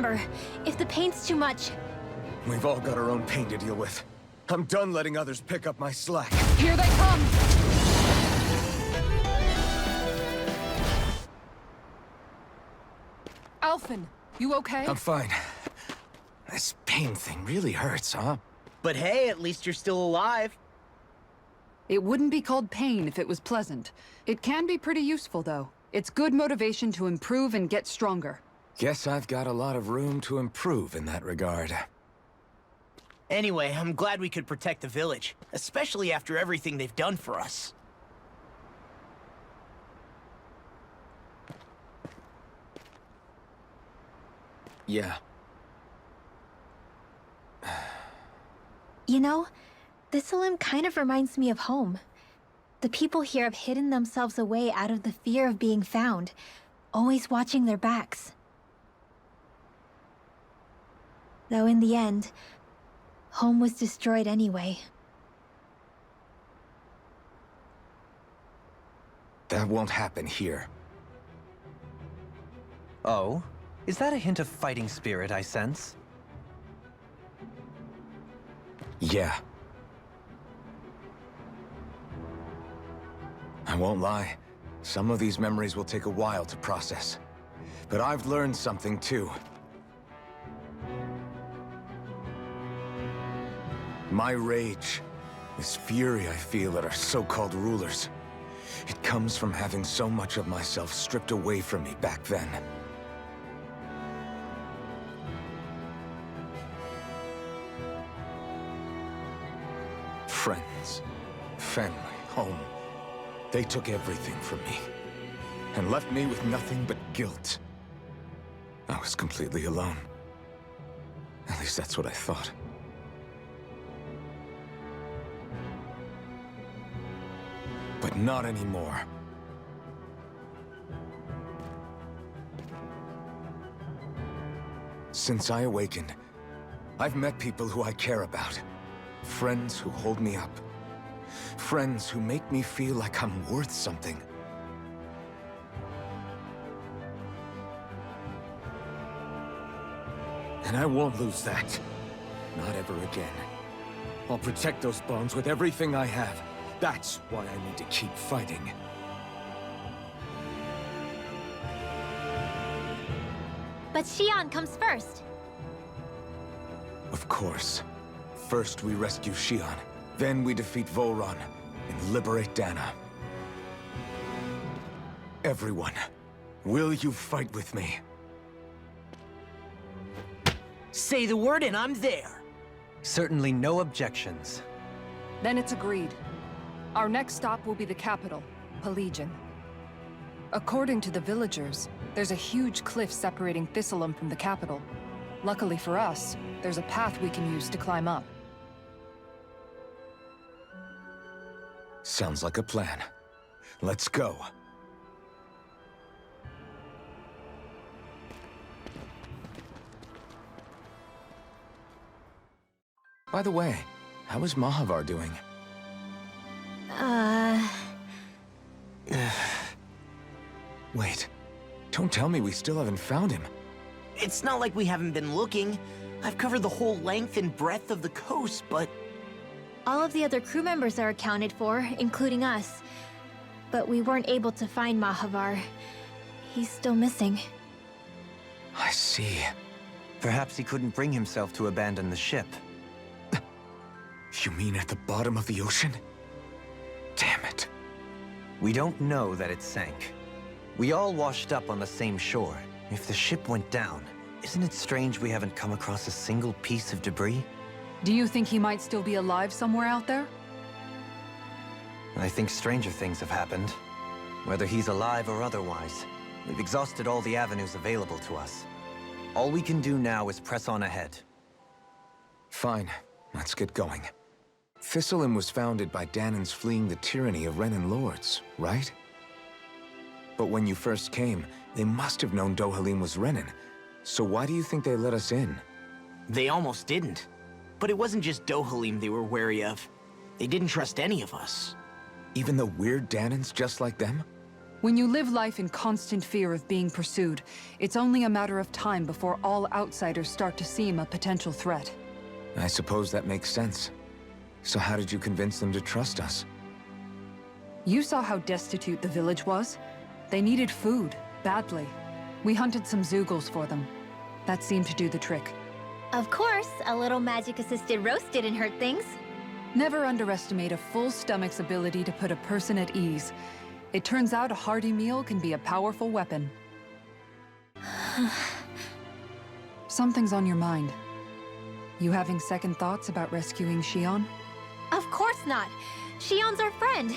remember, if the pain's too much... We've all got our own pain to deal with. I'm done letting others pick up my slack. Here they come! Alphen, you okay? I'm fine. This pain thing really hurts, huh? But hey, at least you're still alive. It wouldn't be called pain if it was pleasant. It can be pretty useful, though. It's good motivation to improve and get stronger. Guess I've got a lot of room to improve in that regard. Anyway, I'm glad we could protect the village, especially after everything they've done for us. Yeah. You know, Thistleum kind of reminds me of home. The people here have hidden themselves away out of the fear of being found, always watching their backs. Though in the end, home was destroyed anyway. That won't happen here. Oh? Is that a hint of fighting spirit I sense? Yeah. I won't lie. Some of these memories will take a while to process. But I've learned something too. My rage, this fury I feel at our so-called rulers, it comes from having so much of myself stripped away from me back then. Friends, family, home. They took everything from me, and left me with nothing but guilt. I was completely alone. At least that's what I thought. But not anymore. Since I awakened, I've met people who I care about. Friends who hold me up. Friends who make me feel like I'm worth something. And I won't lose that. Not ever again. I'll protect those bonds with everything I have. That's why I need to keep fighting. But Xion comes first. Of course. First we rescue Xion, then we defeat Volron and liberate Dana. Everyone, will you fight with me? Say the word and I'm there. Certainly no objections. Then it's agreed. Our next stop will be the capital, Pelegion. According to the villagers, there's a huge cliff separating Thistleum from the capital. Luckily for us, there's a path we can use to climb up. Sounds like a plan. Let's go. By the way, how is Mahavar doing? Wait. Don't tell me we still haven't found him. It's not like we haven't been looking. I've covered the whole length and breadth of the coast, but... All of the other crew members are accounted for, including us. But we weren't able to find Mahavar. He's still missing. I see. Perhaps he couldn't bring himself to abandon the ship. You mean at the bottom of the ocean? Damn it. We don't know that it sank. We all washed up on the same shore. If the ship went down, isn't it strange we haven't come across a single piece of debris? Do you think he might still be alive somewhere out there? I think stranger things have happened. Whether he's alive or otherwise, we've exhausted all the avenues available to us. All we can do now is press on ahead. Fine. Let's get going. Thistleum was founded by Danans fleeing the tyranny of Renan lords, right? But when you first came, they must have known Dohalim was Renan. So why do you think they let us in? They almost didn't. But it wasn't just Dohalim they were wary of. They didn't trust any of us. Even the weird Danans just like them? When you live life in constant fear of being pursued, it's only a matter of time before all outsiders start to seem a potential threat. I suppose that makes sense. So how did you convince them to trust us? You saw how destitute the village was. They needed food, badly. We hunted some Zoogles for them. That seemed to do the trick. Of course, a little magic-assisted roast didn't hurt things. Never underestimate a full stomach's ability to put a person at ease. It turns out a hearty meal can be a powerful weapon. Something's on your mind. You having second thoughts about rescuing Xion? Of course not. Xion's our friend.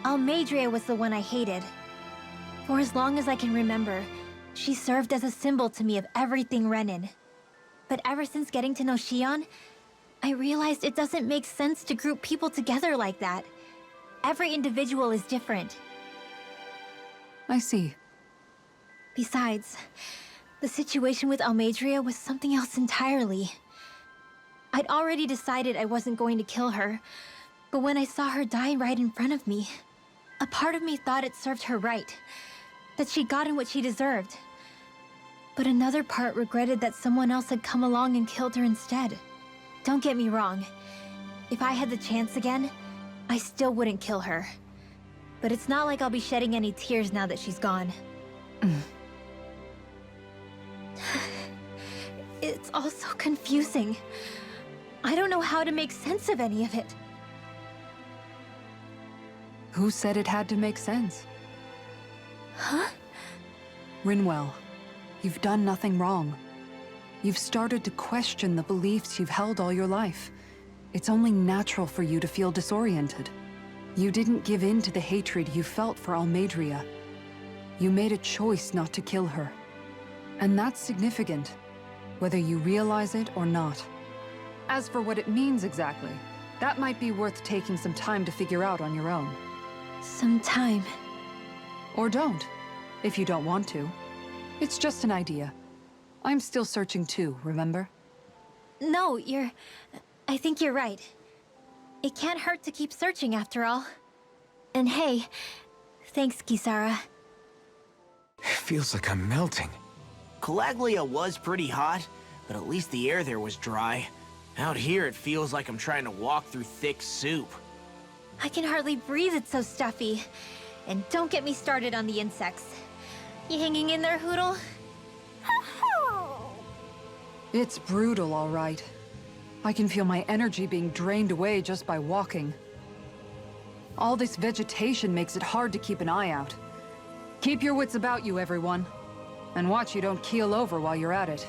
Almadria was the one I hated. For as long as I can remember, she served as a symbol to me of everything Renin. But ever since getting to know Xion, I realized it doesn't make sense to group people together like that. Every individual is different. I see. Besides, the situation with Almadria was something else entirely. I'd already decided I wasn't going to kill her, but when I saw her die right in front of me, a part of me thought it served her right, that she'd gotten what she deserved. But another part regretted that someone else had come along and killed her instead. Don't get me wrong. If I had the chance again, I still wouldn't kill her. But it's not like I'll be shedding any tears now that she's gone. It's all so confusing. I don't know how to make sense of any of it. Who said it had to make sense? Huh? Rinwell, you've done nothing wrong. You've started to question the beliefs you've held all your life. It's only natural for you to feel disoriented. You didn't give in to the hatred you felt for Almadria. You made a choice not to kill her. And that's significant, whether you realize it or not. As for what it means exactly, that might be worth taking some time to figure out on your own. Some time. Or don't, if you don't want to. It's just an idea. I'm still searching too, remember? No, I think you're right. It can't hurt to keep searching after all. And hey, thanks, Kisara. It feels like I'm melting. Calaglia was pretty hot, but at least the air there was dry. Out here, it feels like I'm trying to walk through thick soup. I can hardly breathe, it's so stuffy. And don't get me started on the insects. You hanging in there, Hoodle? It's brutal, all right. I can feel my energy being drained away just by walking. All this vegetation makes it hard to keep an eye out. Keep your wits about you, everyone. And watch you don't keel over while you're at it.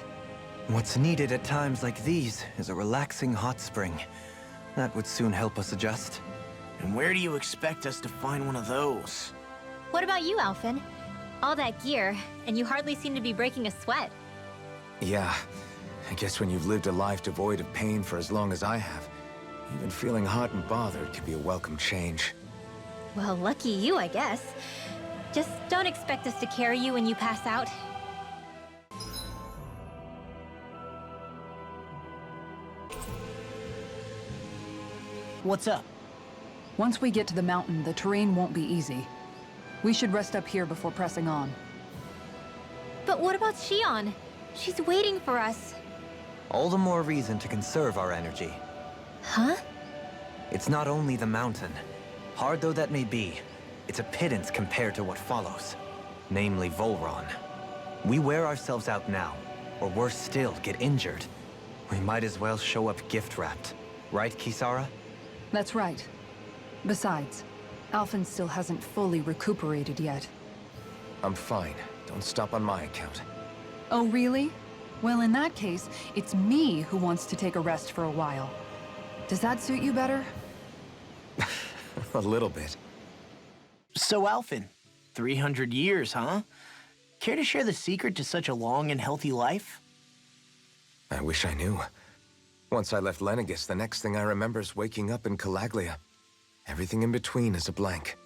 What's needed at times like these is a relaxing hot spring. That would soon help us adjust. And where do you expect us to find one of those? What about you, Alphen? All that gear, and you hardly seem to be breaking a sweat. Yeah, I guess when you've lived a life devoid of pain for as long as I have, even feeling hot and bothered can be a welcome change. Well, lucky you, I guess. Just don't expect us to carry you when you pass out. What's up? Once we get to the mountain, the terrain won't be easy. We should rest up here before pressing on. But what about Xion? She's waiting for us. All the more reason to conserve our energy. Huh? It's not only the mountain. Hard though that may be, it's a pittance compared to what follows. Namely Volron. We wear ourselves out now, or worse still, get injured. We might as well show up gift-wrapped. Right, Kisara? That's right. Besides, Alphen still hasn't fully recuperated yet. I'm fine. Don't stop on my account. Oh, really? Well, in that case, it's me who wants to take a rest for a while. Does that suit you better? A little bit. So, Alphen, 300 years, huh? Care to share the secret to such a long and healthy life? I wish I knew. Once I left Lenegis, the next thing I remember is waking up in Calaglia. Everything in between is a blank.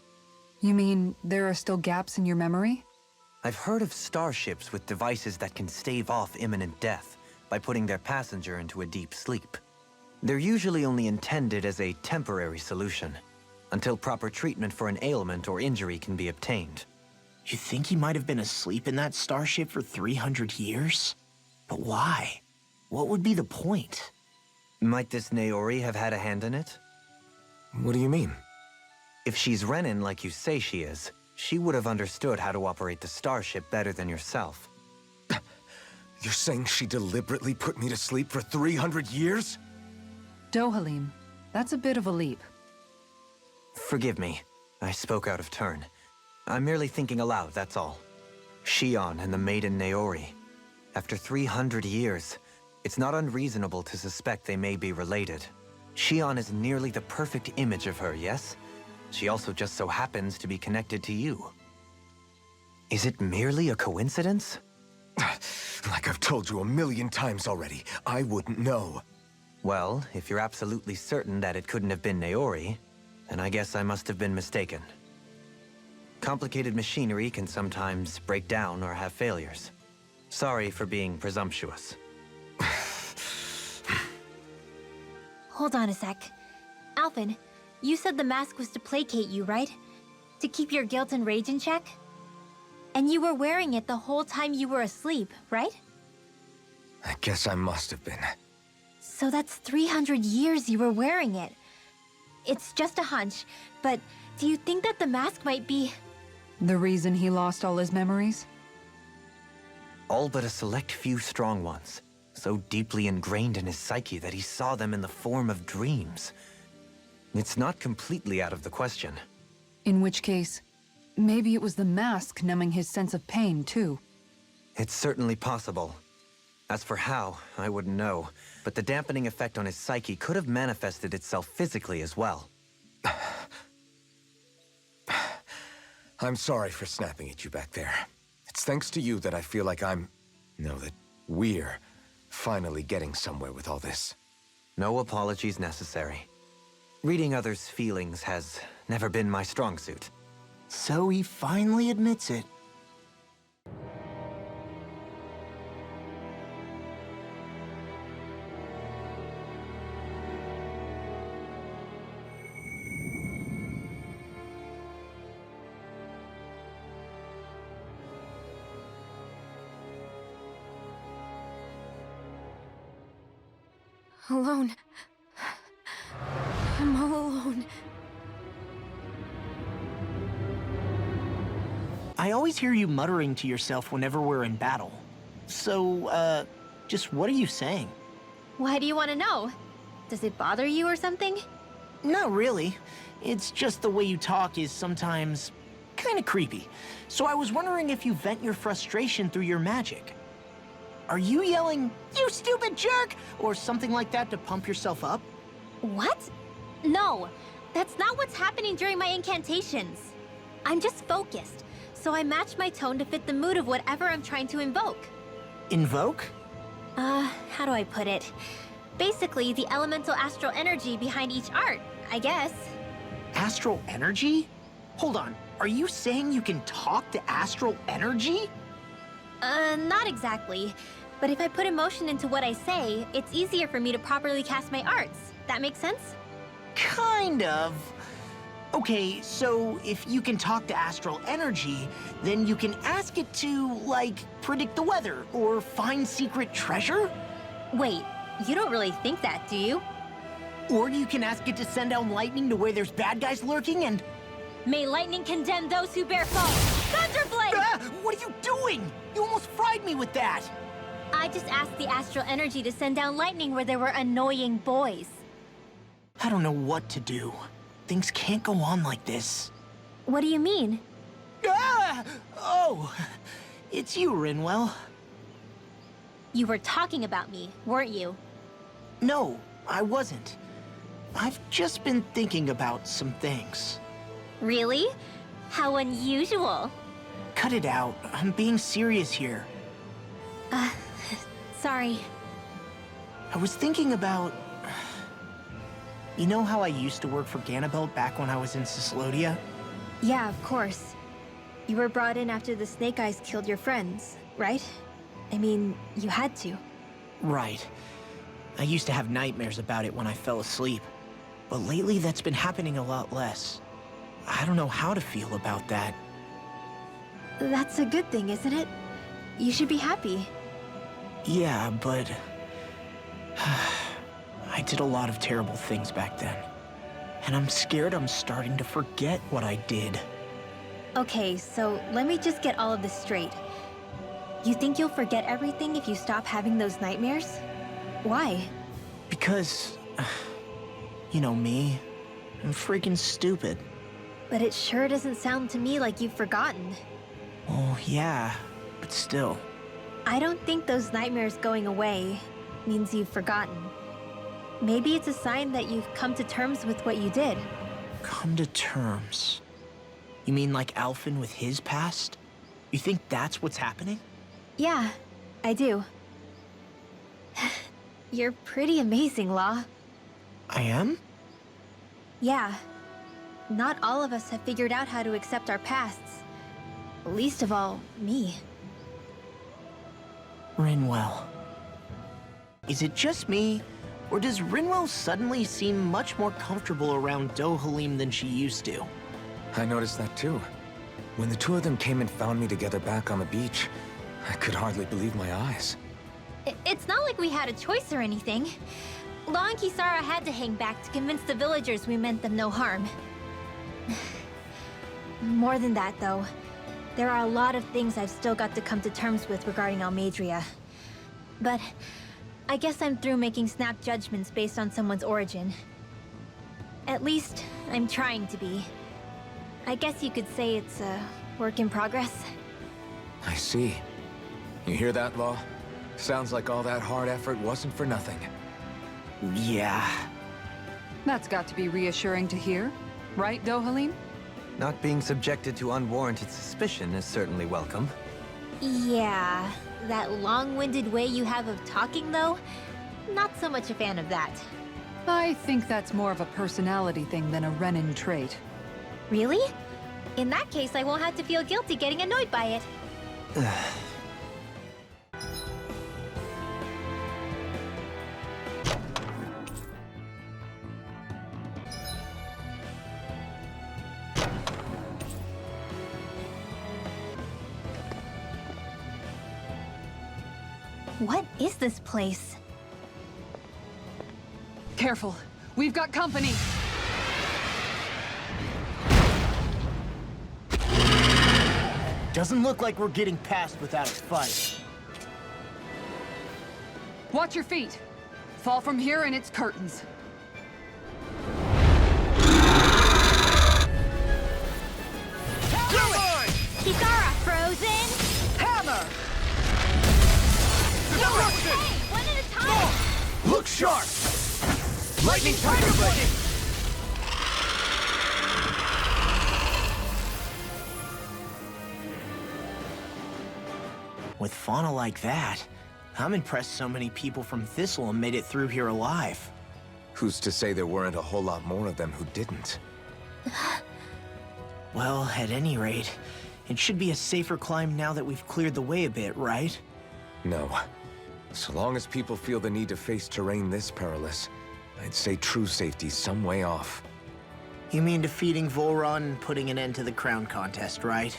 You mean there are still gaps in your memory? I've heard of starships with devices that can stave off imminent death by putting their passenger into a deep sleep. They're usually only intended as a temporary solution. until proper treatment for an ailment or injury can be obtained. You think he might have been asleep in that starship for 300 years? But why? What would be the point? Might this Naori have had a hand in it? What do you mean? If she's Renin like you say she is, she would have understood how to operate the starship better than yourself. You're saying she deliberately put me to sleep for 300 years? Dohalim, that's a bit of a leap. Forgive me. I spoke out of turn. I'm merely thinking aloud, that's all. Shion and the maiden Naori. After 300 years, it's not unreasonable to suspect they may be related. Shion is nearly the perfect image of her, yes? She also just so happens to be connected to you. Is it merely a coincidence? Like I've told you a million times already, I wouldn't know. Well, if you're absolutely certain that it couldn't have been Naori, then I guess I must have been mistaken. Complicated machinery can sometimes break down or have failures. Sorry for being presumptuous. Hold on a sec. Alphen, you said the mask was to placate you, right? To keep your guilt and rage in check? And you were wearing it the whole time you were asleep, right? I guess I must have been. So that's 300 years you were wearing it. It's just a hunch, but do you think that the mask might be... The reason he lost all his memories? All but a select few strong ones, so deeply ingrained in his psyche that he saw them in the form of dreams. It's not completely out of the question. In which case, maybe it was the mask numbing his sense of pain, too. It's certainly possible. As for how, I wouldn't know, but the dampening effect on his psyche could have manifested itself physically as well. I'm sorry for snapping at you back there. It's thanks to you that I feel like that we're finally getting somewhere with all this. No apologies necessary. Reading others' feelings has never been my strong suit. So he finally admits it. alone? I'm all alone. I always hear you muttering to yourself whenever we're in battle. So, just what are you saying? Why do you want to know? Does it bother you or something? Not really. It's just the way you talk is sometimes kind of creepy. So I was wondering if you vent your frustration through your magic. Are you yelling, "You stupid jerk," or something like that to pump yourself up? What? No, that's not what's happening during my incantations. I'm just focused, so I match my tone to fit the mood of whatever I'm trying to invoke. Invoke? How do I put it? Basically, the elemental astral energy behind each art, I guess. Astral energy? Hold on, are you saying you can talk to astral energy? Not exactly. But if I put emotion into what I say, it's easier for me to properly cast my arts. That makes sense? Kind of. Okay, so if you can talk to astral energy, then you can ask it to, like, predict the weather or find secret treasure? Wait, you don't really think that, do you? Or you can ask it to send down lightning to where there's bad guys lurking and... May lightning condemn those who bear false! Thunderblade! Ah, what are you doing? You almost fried me with that! I just asked the astral energy to send down lightning where there were annoying boys. I don't know what to do. Things can't go on like this. What do you mean? Ah! Oh, it's you, Rinwell. You were talking about me, weren't you? No, I wasn't. I've just been thinking about some things. Really? How unusual. Cut it out. I'm being serious here. Sorry. I was thinking about... You know how I used to work for Ganabelt back when I was in Ciclodia? Yeah, of course. You were brought in after the Snake Eyes killed your friends, right? I mean, you had to. Right. I used to have nightmares about it when I fell asleep. But lately that's been happening a lot less. I don't know how to feel about that. That's a good thing, isn't it? You should be happy. Yeah, but... I did a lot of terrible things back then. And I'm scared I'm starting to forget what I did. Okay, so let me just get all of this straight. You think you'll forget everything if you stop having those nightmares? Why? Because... you know me. I'm freaking stupid. But it sure doesn't sound to me like you've forgotten. Oh, yeah. But still. I don't think those nightmares going away means you've forgotten. Maybe it's a sign that you've come to terms with what you did. Come to terms? You mean like Alphen with his past? You think that's what's happening? Yeah, I do. You're pretty amazing, Law. I am? Yeah. Not all of us have figured out how to accept our pasts. Least of all, me. Rinwell. Is it just me, or does Rinwell suddenly seem much more comfortable around 듀오할림 than she used to? I noticed that too. When the two of them came and found me together back on the beach, I could hardly believe my eyes. It's not like we had a choice or anything. Law and Kisara had to hang back to convince the villagers we meant them no harm. More than that, though. There are a lot of things I've still got to come to terms with regarding Almadria. But I guess I'm through making snap judgments based on someone's origin. At least, I'm trying to be. I guess you could say it's a work in progress. I see. You hear that, Law? Sounds like all that hard effort wasn't for nothing. Yeah. That's got to be reassuring to hear, right, 듀오할림? Not being subjected to unwarranted suspicion is certainly welcome. Yeah, that long-winded way you have of talking, though, not so much a fan of that. I think that's more of a personality thing than a Renin trait. Really? In that case, I won't have to feel guilty getting annoyed by it. What is this place? Careful, we've got company! Doesn't look like we're getting past without a fight. Watch your feet! Fall from here and it's curtains. Kisara, frozen! Hammer! Hey, one at a time! Look sharp! Lightning tiger breaking! With fauna like that, I'm impressed so many people from Thistleum made it through here alive. Who's to say there weren't a whole lot more of them who didn't? Well, at any rate, it should be a safer climb now that we've cleared the way a bit, right? No. So long as people feel the need to face terrain this perilous, I'd say true safety's some way off. You mean defeating Volron and putting an end to the crown contest, right?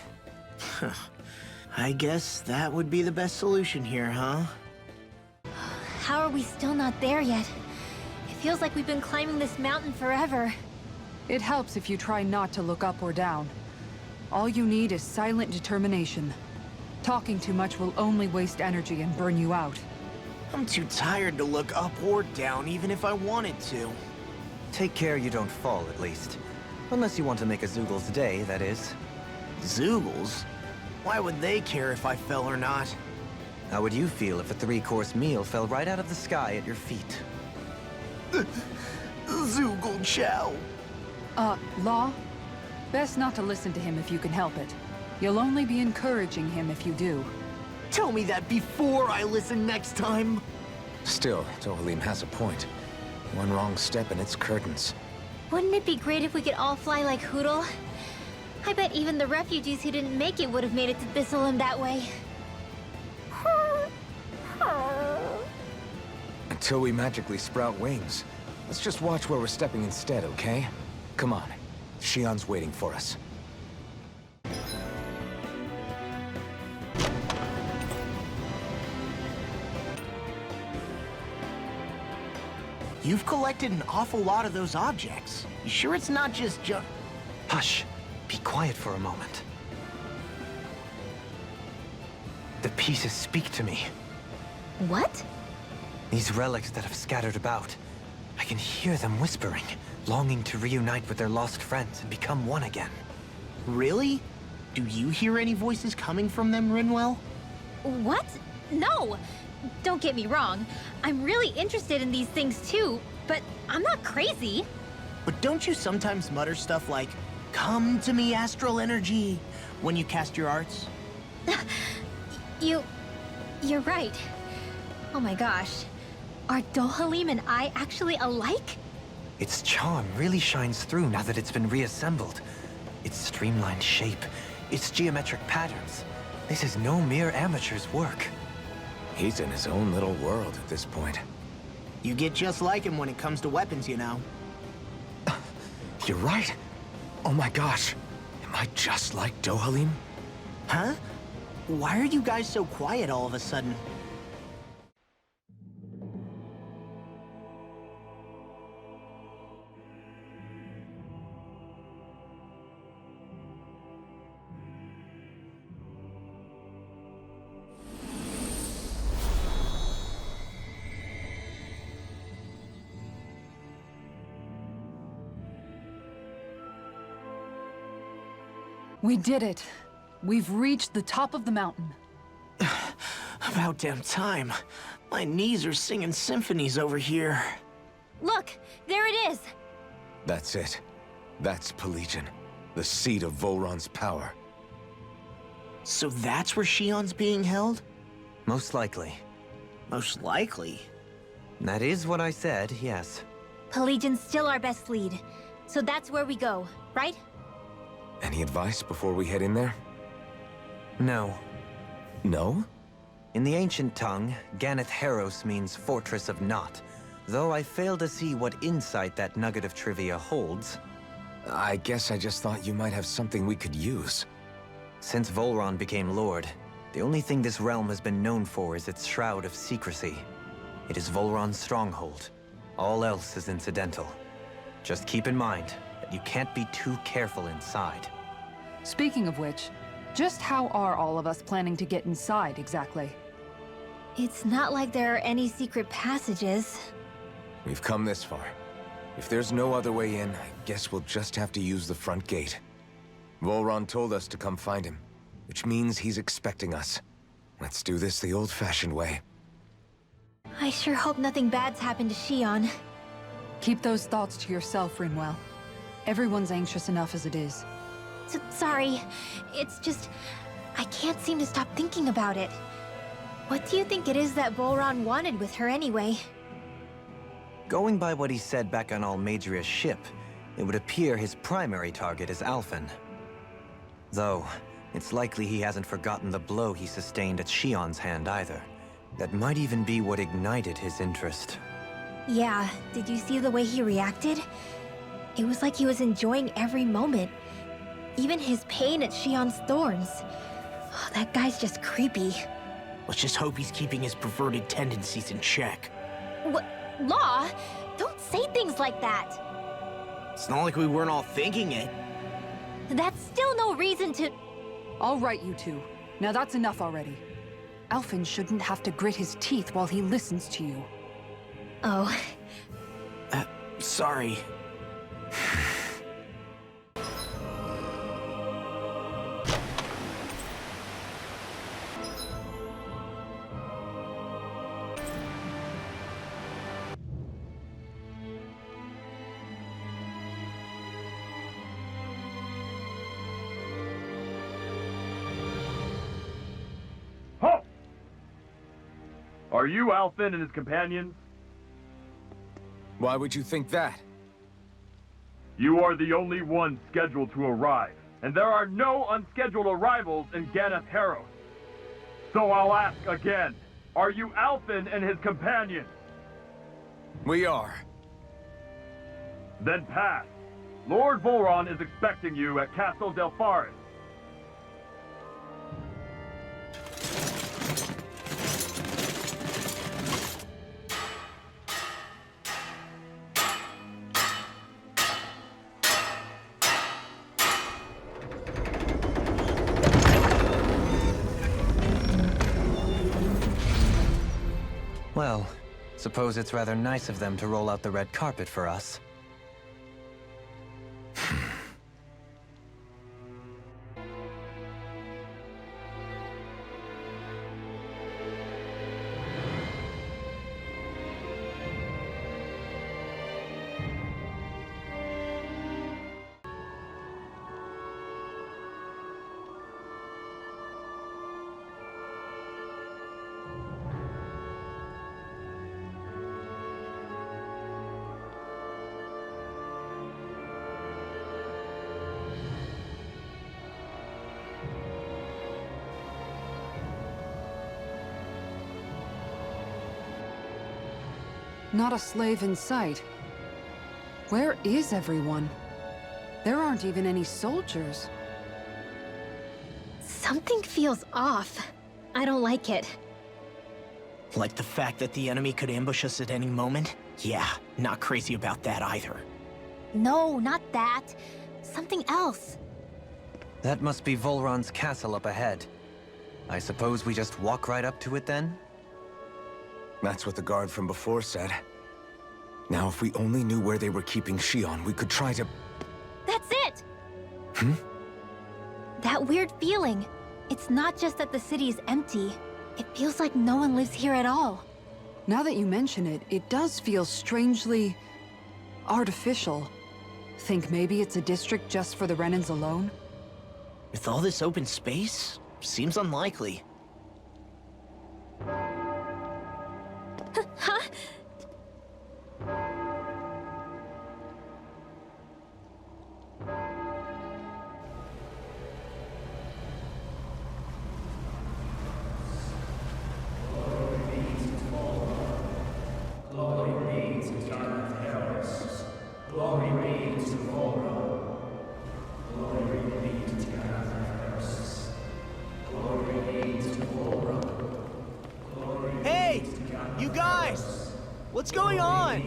I guess that would be the best solution here, huh? How are we still not there yet? It feels like we've been climbing this mountain forever. It helps if you try not to look up or down. All you need is silent determination. Talking too much will only waste energy and burn you out. I'm too tired to look up or down, even if I wanted to. Take care you don't fall, at least. Unless you want to make a Zoogle's day, that is. Zoogles? Why would they care if I fell or not? How would you feel if a 3-course meal fell right out of the sky at your feet? Zoogle chow. Law? Best not to listen to him if you can help it. You'll only be encouraging him if you do. Tell me that before I listen next time. Still, 듀오할림 has a point. One wrong step and it's curtains. Wouldn't it be great if we could all fly like Hootle? I bet even the refugees who didn't make it would have made it to Thistleum that way. Until we magically sprout wings, Let's just watch where we're stepping instead, okay? Come on. Shion's waiting for us. You've collected an awful lot of those objects. You sure it's not just junk? Hush. Be quiet for a moment. The pieces speak to me. What? These relics that have scattered about. I can hear them whispering, longing to reunite with their lost friends and become one again. Really? Do you hear any voices coming from them, Rinwell? What? No! Don't get me wrong. I'm really interested in these things too, but I'm not crazy. But don't you sometimes mutter stuff like, "Come to me, astral energy," when you cast your arts? You're right. Oh my gosh. Are Duohalim and I actually alike? Its charm really shines through now that it's been reassembled. Its streamlined shape, its geometric patterns. This is no mere amateur's work. He's in his own little world at this point. You get just like him when it comes to weapons, you know. You're right. Oh my gosh. Am I just like Duohalim? Huh? Why are you guys so quiet all of a sudden? We did it. We've reached the top of the mountain. About damn time. My knees are singing symphonies over here. Look, there it is. That's it. That's Pelegin, the seat of Volron's power. So that's where Shion's being held? Most likely. Most likely. That is what I said, yes. Pelegin's still our best lead. So that's where we go, right? Any advice before we head in there? No. No? In the ancient tongue, Ganath Haros means Fortress of Naught, though I fail to see what insight that nugget of trivia holds. I guess I just thought you might have something we could use. Since Volron became Lord, the only thing this realm has been known for is its shroud of secrecy. It is Volron's stronghold. All else is incidental. Just keep in mind that you can't be too careful inside. Speaking of which, just how are all of us planning to get inside exactly? It's not like there are any secret passages. We've come this far. If there's no other way in, I guess we'll just have to use the front gate. Volron told us to come find him, which means he's expecting us. Let's do this the old-fashioned way. I sure hope nothing bad's happened to Shion. Keep those thoughts to yourself, Rinwell. Everyone's anxious enough as it is. Sorry. It's just... I can't seem to stop thinking about it. What do you think it is that Volron wanted with her anyway? Going by what he said back on Almadria's ship, it would appear his primary target is Alphen. Though, it's likely he hasn't forgotten the blow he sustained at Shion's hand either. That might even be what ignited his interest. Yeah, did you see the way he reacted? It was like he was enjoying every moment. Even his pain at Shion's thorns. Oh, that guy's just creepy. Let's just hope he's keeping his perverted tendencies in check. What? Law? Don't say things like that. It's not like we weren't all thinking it. That's still no reason to... All right, you two. Now that's enough already. Alphen shouldn't have to grit his teeth while he listens to you. Oh. Sorry. Halt! Are you Alphen and his companions? Why would you think that? You are the only one scheduled to arrive, and there are no unscheduled arrivals in Ganath Haros. So I'll ask again, are you Alphen and his companions? We are. Then pass. Lord Volron is expecting you at Castle Del Forest. Well, suppose it's rather nice of them to roll out the red carpet for us. Not a slave in sight. Where is everyone? There aren't even any soldiers. Something feels off. I don't like it. Like the fact that the enemy could ambush us at any moment? Yeah, not crazy about that either. No, not that. Something else. That must be Volron's castle up ahead. I suppose we just walk right up to it then? That's what the guard from before said. Now, if we only knew where they were keeping Shion, we could try to... That's it! Hmm? That weird feeling. It's not just that the city is empty. It feels like no one lives here at all. Now that you mention it, it does feel strangely... artificial. Think maybe it's a district just for the Renans alone? With all this open space, seems unlikely. Huh? Hey! You guys! What's going on?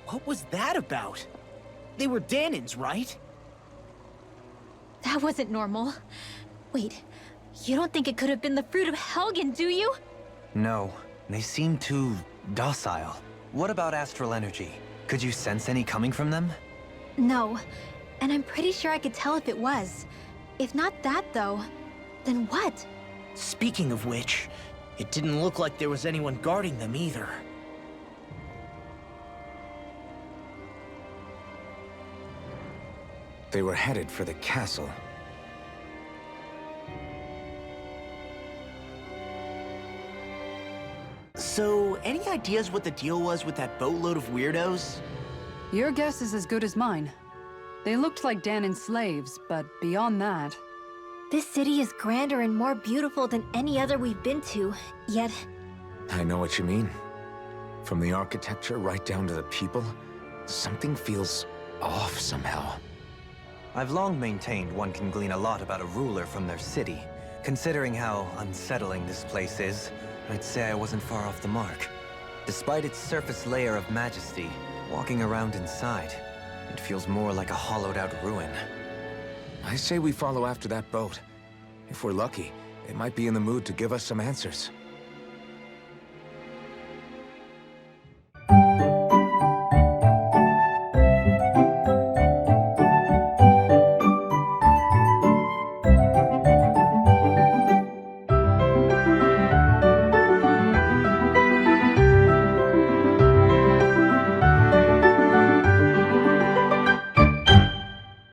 What was that about? They were Danins, right? That wasn't normal. Wait, you don't think it could have been the fruit of Helgen, do you? No, they seem too docile. What about astral energy? Could you sense any coming from them? No, and I'm pretty sure I could tell if it was. If not that, though, then what? Speaking of which, it didn't look like there was anyone guarding them either. They were headed for the castle. So, any ideas what the deal was with that boatload of weirdos? Your guess is as good as mine. They looked like Danon slaves, but beyond that... This city is grander and more beautiful than any other we've been to, yet... I know what you mean. From the architecture right down to the people, something feels off somehow. I've long maintained one can glean a lot about a ruler from their city. Considering how unsettling this place is, I'd say I wasn't far off the mark. Despite its surface layer of majesty, walking around inside, it feels more like a hollowed-out ruin. I say we follow after that boat. If we're lucky, it might be in the mood to give us some answers.